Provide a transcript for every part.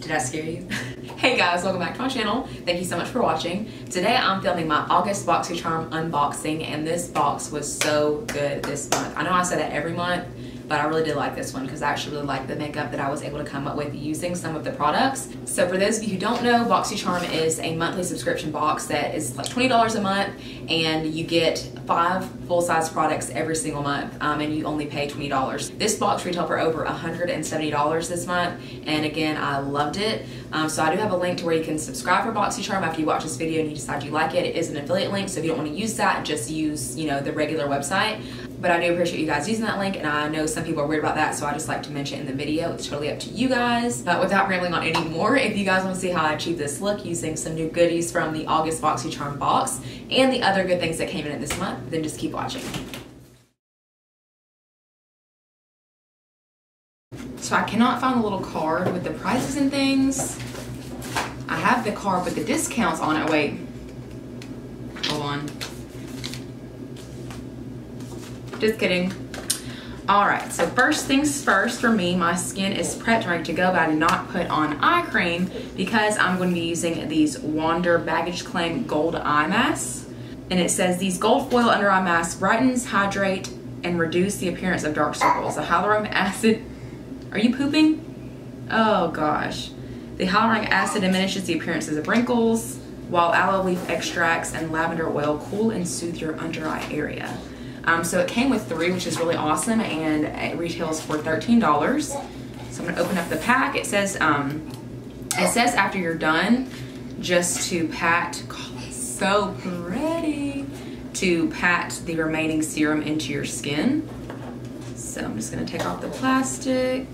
Did I scare you? Hey guys, welcome back to my channel. Thank you so much for watching. Today I'm filming my August Boxycharm unboxing, and this box was so good this month. I know I say that every month, but I really did like this one because I actually really like the makeup that I was able to come up with using some of the products. So for those of you who don't know, Boxycharm is a monthly subscription box that is like $20 a month, and you get 5 full-size products every single month, and you only pay $20. This box retailed for over $170 this month, and again, I loved it. So I do have a link to where you can subscribe for Boxycharm after you watch this video and you decide you like it. It is an affiliate link, so if you don't want to use that, just use, you know, the regular website. But I do appreciate you guys using that link, and I know some people are weird about that, so I just like to mention it in the video. It's totally up to you guys. But without rambling on any more, if you guys want to see how I achieved this look using some new goodies from the August Boxycharm box and the other good things that came in it this month, then just keep watching. So I cannot find the little card with the prices and things. I have the card with the discounts on it. Wait, hold on. Just kidding. All right, so first things first for me, my skin is prepped and ready to go, but I did not put on eye cream because I'm going to be using these Wander Baggage Claim Gold Eye Masks. And it says these gold foil under eye masks brightens, hydrate, and reduce the appearance of dark circles. The hyaluronic acid, are you pooping? Oh gosh. The hyaluronic acid diminishes the appearances of wrinkles, while aloe leaf extracts and lavender oil cool and soothe your under eye area. So it came with 3, which is really awesome, and it retails for $13. So I'm gonna open up the pack. It says after you're done, just to pat, oh, it's so pretty, to pat the remaining serum into your skin. So I'm just gonna take off the plastic.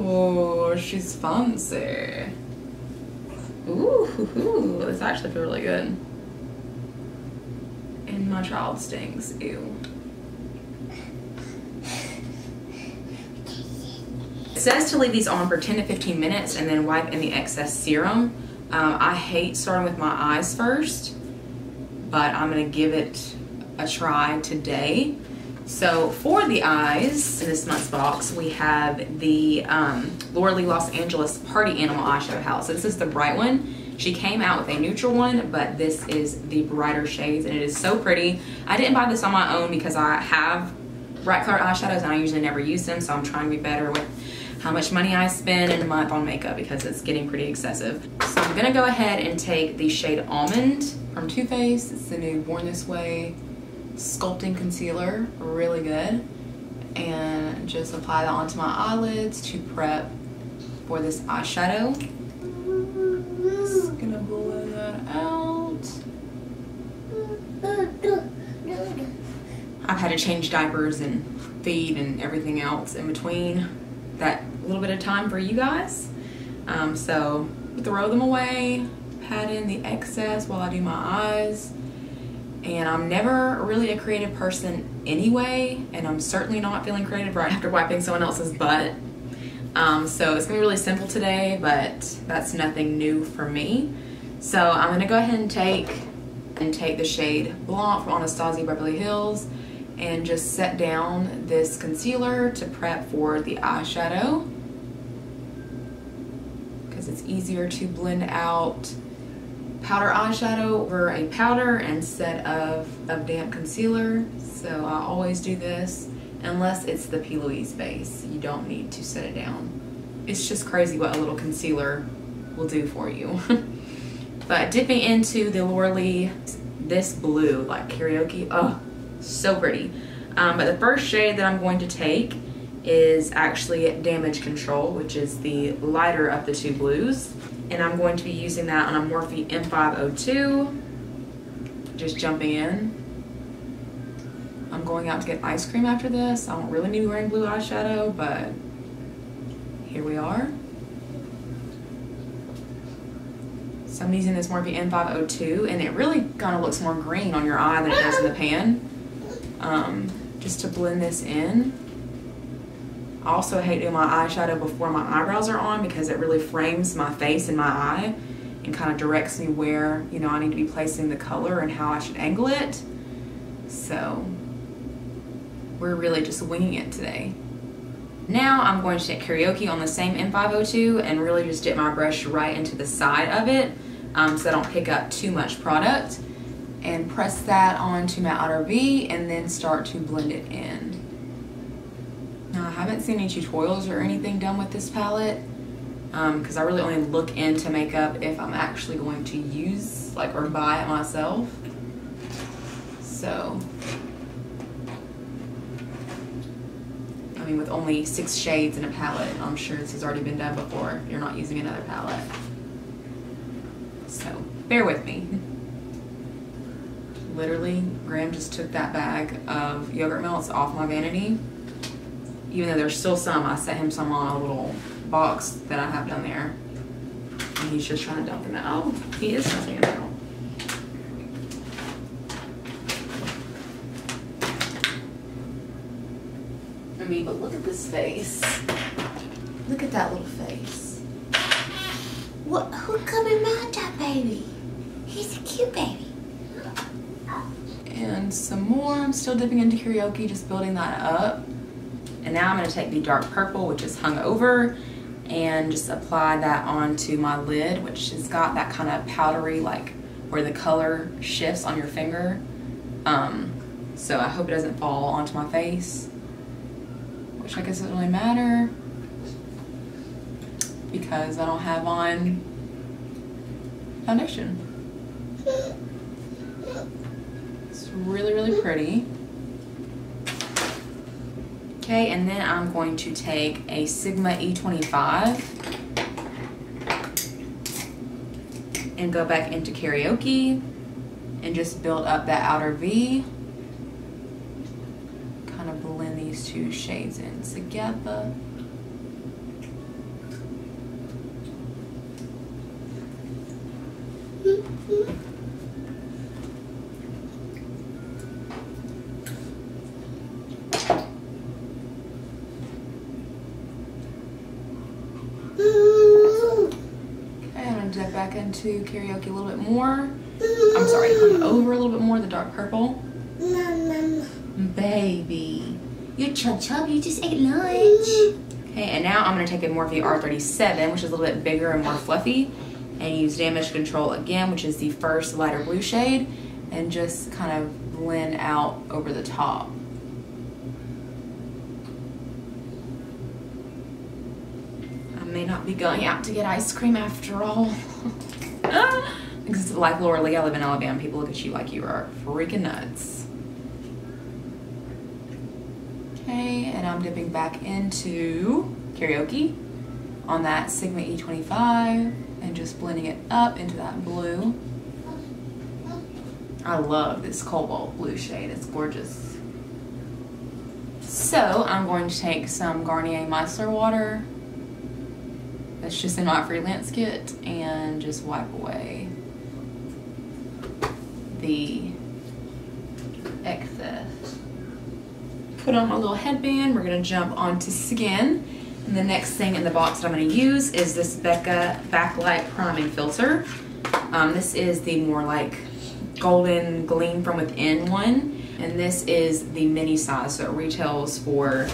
Oh, she's fancy. Ooh, this actually feels really good. And my child stinks, ew. It says to leave these on for 10 to 15 minutes and then wipe in the excess serum. I hate starting with my eyes first, but I'm gonna give it a try today. So for the eyes, in this month's box, we have the Laura Lee Los Angeles Party Animal Eyeshadow House. So this is the bright one. She came out with a neutral one, but this is the brighter shades, and it is so pretty. I didn't buy this on my own because I have bright colored eyeshadows and I usually never use them, so I'm trying to be better with how much money I spend in a month on makeup because it's getting pretty excessive. So I'm gonna go ahead and take the shade Almond from Too Faced. It's the new Born This Way sculpting concealer, really good, and just apply that onto my eyelids to prep for this eyeshadow. Just gonna blend that out. I've had to change diapers and feed and everything else in between that little bit of time for you guys, so throw them away, pat in the excess while I do my eyes. And I'm never really a creative person anyway, and I'm certainly not feeling creative right after wiping someone else's butt. So it's gonna be really simple today, but that's nothing new for me. So I'm gonna go ahead and take the shade Blanc from Anastasia Beverly Hills and just set down this concealer to prep for the eyeshadow, because it's easier to blend out powder eyeshadow over a powder instead of damp concealer. So I always do this unless it's the P. Louise base. You don't need to set it down. It's just crazy what a little concealer will do for you. But dipping into the Laura Lee, this blue, like karaoke, oh, so pretty. But the first shade that I'm going to take is actually Damage Control, which is the lighter of the 2 blues. And I'm going to be using that on a Morphe M502. Just jumping in. I'm going out to get ice cream after this. I don't really need to be wearing blue eyeshadow, but here we are. So I'm using this Morphe M502, and it really kind of looks more green on your eye than it does in the pan. Just to blend this in. I also hate doing my eyeshadow before my eyebrows are on because it really frames my face and my eye and kind of directs me where, you know, I need to be placing the color and how I should angle it. So we're really just winging it today. Now I'm going to take Karaoke on the same M502 and really just dip my brush right into the side of it so I don't pick up too much product, and press that onto my outer V and then start to blend it in. Now I haven't seen any tutorials or anything done with this palette because I really only look into makeup if I'm actually going to use or buy it myself. So I mean, with only 6 shades in a palette, I'm sure this has already been done before. You're not using another palette. So, bear with me. Literally, Graham just took that bag of yogurt melts off my vanity. Even though there's still some, I set him some on a little box that I have down there. And he's just trying to dump them out. He is dumping them out. I mean, but look at this face. Look at that little face. What? Who come in my top, baby? He's a cute baby. And some more. I'm still dipping into Karaoke, just building that up. And now I'm going to take the dark purple, which is hung over, and just apply that onto my lid, which has got that kind of powdery, where the color shifts on your finger. So I hope it doesn't fall onto my face, which I guess doesn't really matter because I don't have on foundation. It's really, really pretty. Okay, and then I'm going to take a Sigma E25 and go back into Karaoke and just build up that outer V. Kind of blend these 2 shades in together. Dip back into Karaoke a little bit more. I'm sorry, hung over a little bit more, the dark purple. Baby, You're chub, you just ate lunch. Okay, and now I'm going to take a Morphe R37, which is a little bit bigger and more fluffy, and use Damage Control again, which is the first lighter blue shade, and just kind of blend out over the top. May not be going out to get ice cream after all. Because like Laura Lee, I live in Alabama, people look at you like you are freaking nuts. Okay, and I'm dipping back into Karaoke on that Sigma E25 and just blending it up into that blue. I love this cobalt blue shade, it's gorgeous. So I'm going to take some Garnier Micellar water that's just in my freelance kit and just wipe away the excess. Put on my little headband. We're gonna jump onto skin. And the next thing in the box that I'm gonna use is this Becca Backlight Priming Filter. This is the more golden gleam from within one. And this is the mini size, so it retails for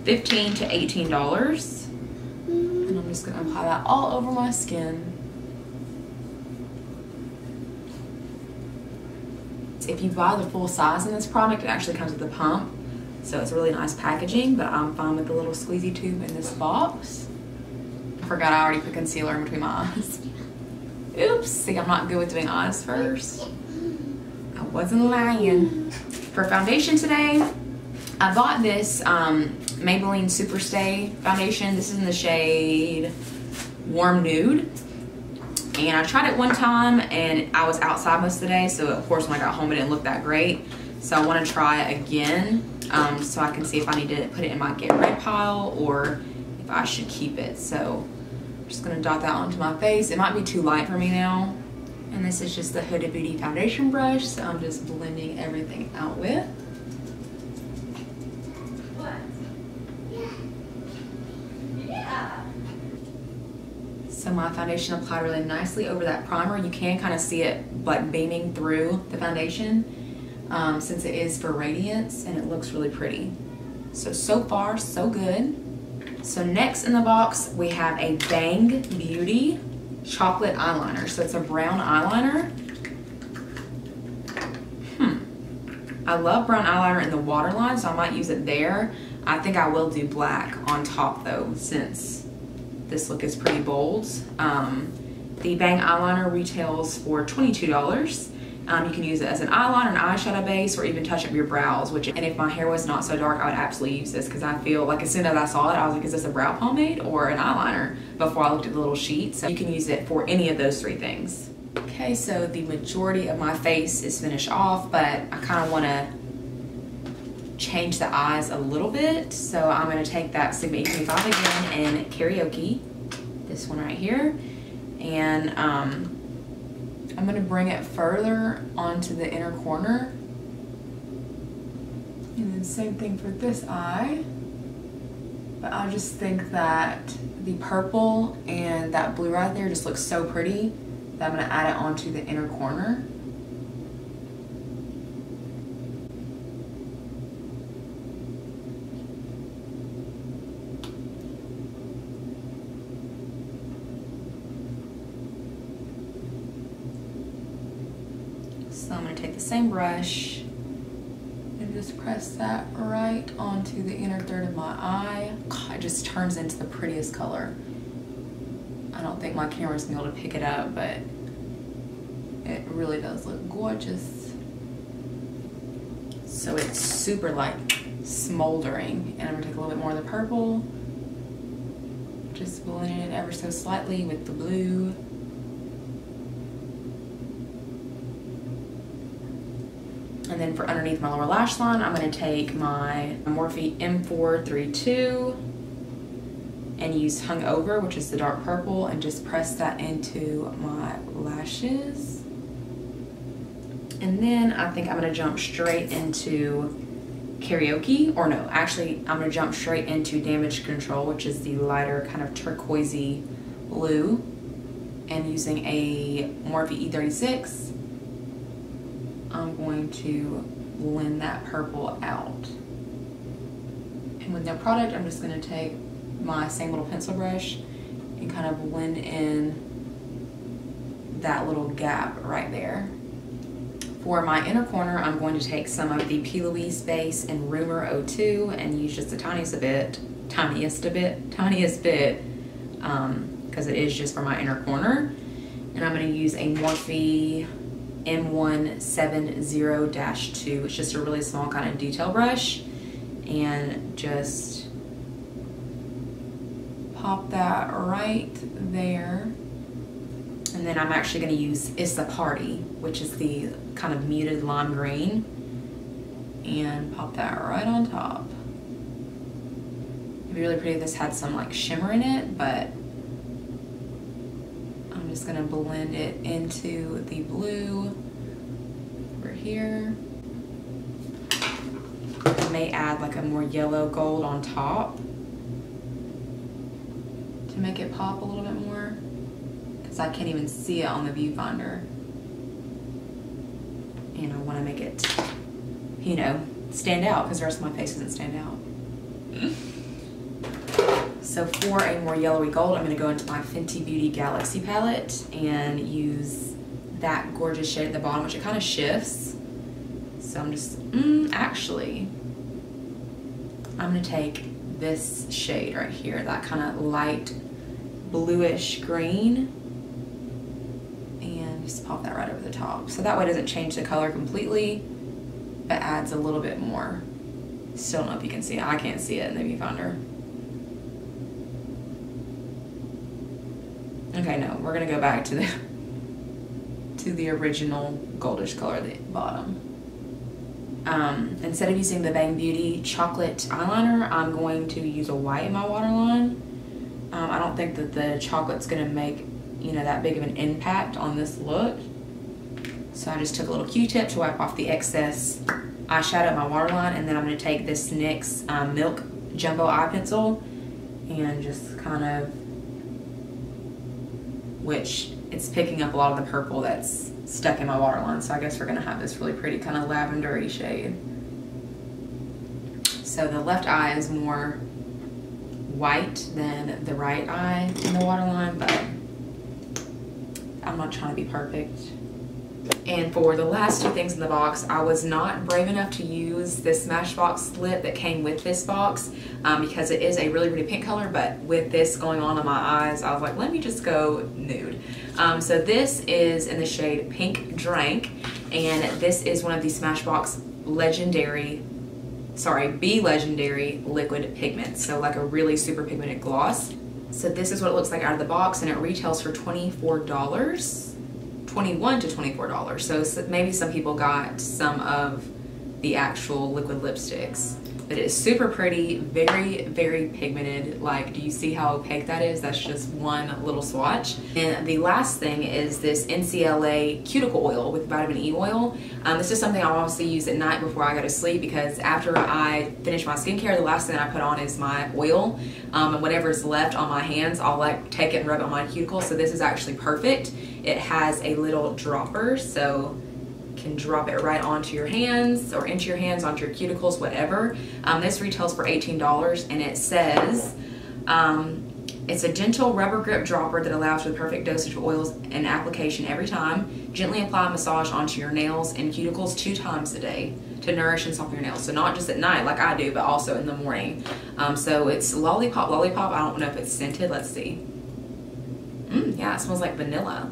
$15 to $18. And I'm just going to apply that all over my skin. If you buy the full size in this product, it actually comes with a pump. So it's really nice packaging, but I'm fine with the little squeezy tube in this box. I forgot I already put concealer in between my eyes. Oops, see, I'm not good with doing eyes first. I wasn't lying. For foundation today, I bought this Maybelline Superstay foundation. This is in the shade Warm Nude. And I tried it one time and I was outside most of the day, so of course when I got home it didn't look that great. So I want to try it again so I can see if I need to put it in my get ready pile or if I should keep it. So I'm just going to dot that onto my face. It might be too light for me now. And this is just the Huda Beauty foundation brush, so I'm just blending everything out with. So my foundation applied really nicely over that primer. You can kind of see it beaming through the foundation. since it is for radiance, and it looks really pretty. So far, so good. So next in the box, we have a Bang Beauty chocolate eyeliner. So it's a brown eyeliner. I love brown eyeliner in the waterline, so I might use it there. I think I will do black on top though, since this look is pretty bold. The Bang eyeliner retails for $22. You can use it as an eyeliner, an eyeshadow base, or even touch up your brows. And if my hair was not so dark, I would absolutely use this, because I feel like as soon as I saw it, I was like, is this a brow pomade or an eyeliner? Before I looked at the little sheet. So you can use it for any of those three things. Okay, so the majority of my face is finished off, but I kind of want to change the eyes a little bit. So I'm going to take that Sigma E25 again and Karaoke, this one right here, and I'm going to bring it further onto the inner corner. And then same thing for this eye. But I just think that the purple and that blue right there just looks so pretty that I'm going to add it onto the inner corner. So I'm going to take the same brush and just press that right onto the inner third of my eye. God, it just turns into the prettiest color. I don't think my camera's gonna be able to pick it up, but it really does look gorgeous. So it's super like smoldering, and I'm gonna take a little bit more of the purple, just blending it ever so slightly with the blue. And then for underneath my lower lash line, I'm gonna take my Morphe M432 and use Hungover, which is the dark purple, and just press that into my lashes. And then I think I'm gonna jump straight into Karaoke, or no, actually I'm gonna jump straight into Damage Control, which is the lighter kind of turquoisey blue, and using a Morphe E36, I'm going to blend that purple out. And with no product, I'm just gonna take my same little pencil brush and kind of blend in that little gap right there. For my inner corner, I'm going to take some of the P. Louise base in Rumor 02 and use just the tiniest bit, because it is just for my inner corner. And I'm going to use a Morphe M170-2. It's just a really small kind of detail brush, and just pop that right there. And then I'm actually going to use It's a Party, which is the kind of muted lime green, and pop that right on top. It'd be really pretty if this had some like shimmer in it, but I'm just going to blend it into the blue over here. I may add like a more yellow gold on top to make it pop a little bit more, because I can't even see it on the viewfinder. And I want to make it, you know, stand out, because the rest of my face doesn't stand out. So for a more yellowy gold, I'm going to go into my Fenty Beauty Galaxy palette and use that gorgeous shade at the bottom, which it kind of shifts. So I'm just, actually, I'm going to take this shade right here, that kind of light bluish green, and just pop that right over the top. So that way it doesn't change the color completely, but adds a little bit more. Still don't know if you can see it. I can't see it in the viewfinder. Okay, no, we're gonna go back to the original goldish color at the bottom. Instead of using the Bang Beauty chocolate eyeliner, I'm going to use a white in my waterline. I don't think that the chocolate's gonna make, you know, that big of an impact on this look. So I just took a little Q-tip to wipe off the excess eyeshadow at my waterline, and then I'm gonna take this NYX Milk Jumbo Eye Pencil and just kind of, which it's picking up a lot of the purple that's stuck in my waterline. So I guess we're gonna have this really pretty kind of lavendery shade. So the left eye is more white than the right eye in the waterline, but I'm not trying to be perfect. And for the last two things in the box, I was not brave enough to use this Smashbox lip that came with this box because it is a really, really pink color, but with this going on my eyes, I was like, let me just go nude. So this is in the shade Pink Drank, and this is one of the Smashbox Be Legendary liquid pigments. So like a really super pigmented gloss. So this is what it looks like out of the box, and it retails for $24. $21 to $24. So maybe some people got some of the actual liquid lipsticks. But it is super pretty, very, very pigmented. Like, do you see how opaque that is? That's just one little swatch. And the last thing is this NCLA cuticle oil with vitamin E oil. This is something I obviously use at night before I go to sleep, because after I finish my skincare, the last thing I put on is my oil. And whatever's left on my hands, I'll like take it and rub it on my cuticle. So this is actually perfect. It has a little dropper, so can drop it right onto your hands or into your hands, onto your cuticles, whatever. This retails for $18, and it says it's a gentle rubber grip dropper that allows for the perfect dosage of oils and application every time. Gently apply massage onto your nails and cuticles 2 times a day to nourish and soften your nails. So not just at night like I do, but also in the morning. So it's lollipop. I don't know if it's scented. Let's see. Yeah, it smells like vanilla,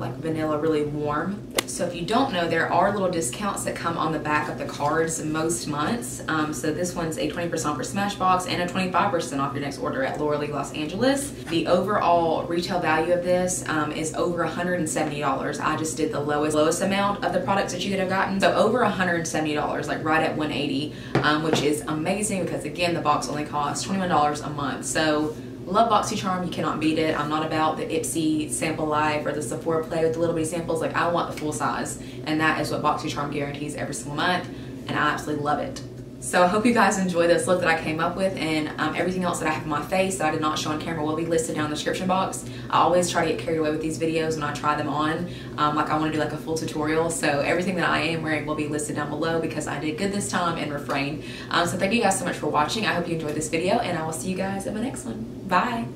really warm. So if you don't know, there are little discounts that come on the back of the cards most months. So this one's a 20% for Smashbox and a 25% off your next order at Laura Lee Los Angeles. The overall retail value of this is over $170. I just did the lowest amount of the products that you could have gotten. So over $170, like right at $180, which is amazing because again, the box only costs $21 a month. So love Boxycharm, you cannot beat it. I'm not about the Ipsy sample life or the Sephora play with the little bitty samples. Like, I want the full size, and that is what Boxycharm guarantees every single month, and I absolutely love it. So I hope you guys enjoy this look that I came up with, and everything else that I have on my face that I did not show on camera will be listed down in the description box. I always try to get carried away with these videos when I try them on. Like, I want to do like a full tutorial, so everything that I am wearing will be listed down below because I did good this time and refrained. So thank you guys so much for watching. I hope you enjoyed this video, and I will see you guys in my next one. Bye!